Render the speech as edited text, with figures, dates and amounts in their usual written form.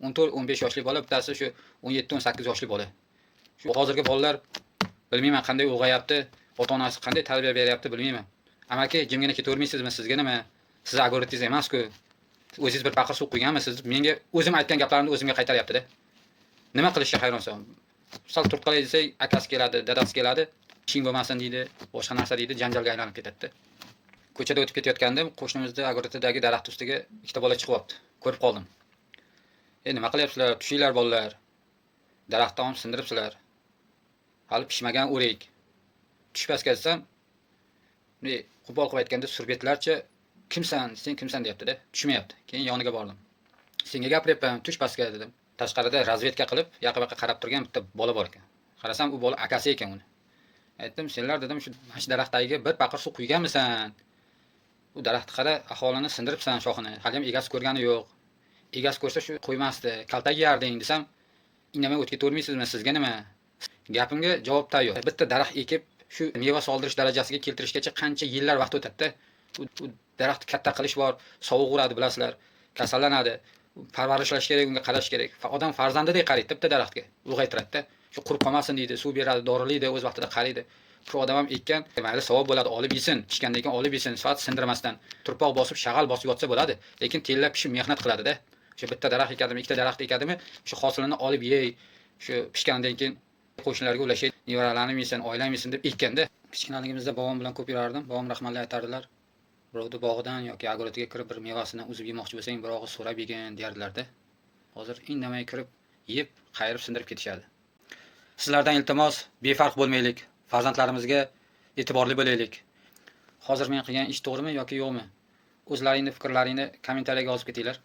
14-15 yoshli bola, bittasi shu 17-18 yoshli bola. Shu hozirgi bolalar bilmayman qanday ulg'ayapti, ota-onasi qanday tarbiya beryapti bilmayman. Amaki, jimgina ketavermaysizmi? Sizga nima? Siz algoritmingiz emas-ku. O'zingiz bir paqir suv quyganmisiz? Menga o'zim aytgan gaplarimni o'zimga qaytaryapti-da. Nima qilishga hayronsan. Sal turtqalay desak, akasi keladi, dadasi keladi, ishing bo'lmasin deydi, boshqa narsa deydi, janjalga aylanib ketadi. Ko'chada o'tib ketayotgandim, qo'shnimizda agroritidagi daraxt ustiga ikkita bola chiqyapti. Ko'rib qoldim. Nima qilyapsizlar? Tushinglar bolalar. Daraxtni ham sindiribsizlar. Hali pishmagan o'rik. Tushib pastga desam, qo'pol qilib aytganda surbetlarcha kimsan, sen kimsan deyapti-da, tushmayapti. Keyin yoniga bordim. Senga gapiryapman, tush pastga dedim. Tashqarida razvedka qilib, yoqqa qarab turgan bitta bola bor ekan. Qarasam, u bola akasi ekan uni. Aytdim, senlar dedim, shu daraxtdagiga bir paqir suv quyganmisan? U daraxtni qara, aholini sindiribsan shoxini. Hali ham egasi ko'rgani yo'q. Egasi ko'rsa shu qo'ymasdi, kaltak yerding desam, indamay o'tib ketavermaysizmi? Sizga nima? Gapimga javob tayyor. Bitta daraxt ekib, shu meva soldirish darajasiga keltirishgacha qancha yillar vaqt o'tadi-da. U daraxtni katta qilish bor, sovuq uradi, bilasizlar, kasallanadi. Parvarishlash kerak, unga qarash kerak. Odam farzandidek qaraydi bitta daraxtga, ulg'aytiradi-da. Shu qurib qolmasin deydi, suv beradi, dorilaydi, o'z vaqtida qaraydi. Shu odam ham ekkan, mayli savob bo'ladi, olib yesin, pishgandan keyin olib yesin, soat sindirmasdan, turpoq bosib, shag'al bosib yotsa bo'ladi, lekin tellab pishib mehnat qiladi-da. Shu bitta daraxt ekadimi, ikkita daraxt ekadimi, shu hosilini olib yey, shu pishgandan keyin qo'shnilarga ulashay, nevaralarim yesin, oilam yesin deb ekkanda. Kichkinaligimizda bobom bilan ko'p yurardim. Bobom rahmatli aytardilar. Birovni bog'idan yoki agorotiga kirib bir mevasini uzib yemoqchi bo'lsang, bir og'iz so'rab yegin derdilar-da. Hozir indamay kirib, yeb, qayirib sindirib ketishadi. Sizlardan iltimos, befarq bo'lmaylik, farzandlarimizga e'tiborli bo'laylik. Hozir men qilgan ish to'g'rimi yoki yo'qmi? O'zlaringning fikrlaringni kommentariyaga yozib ketinglar.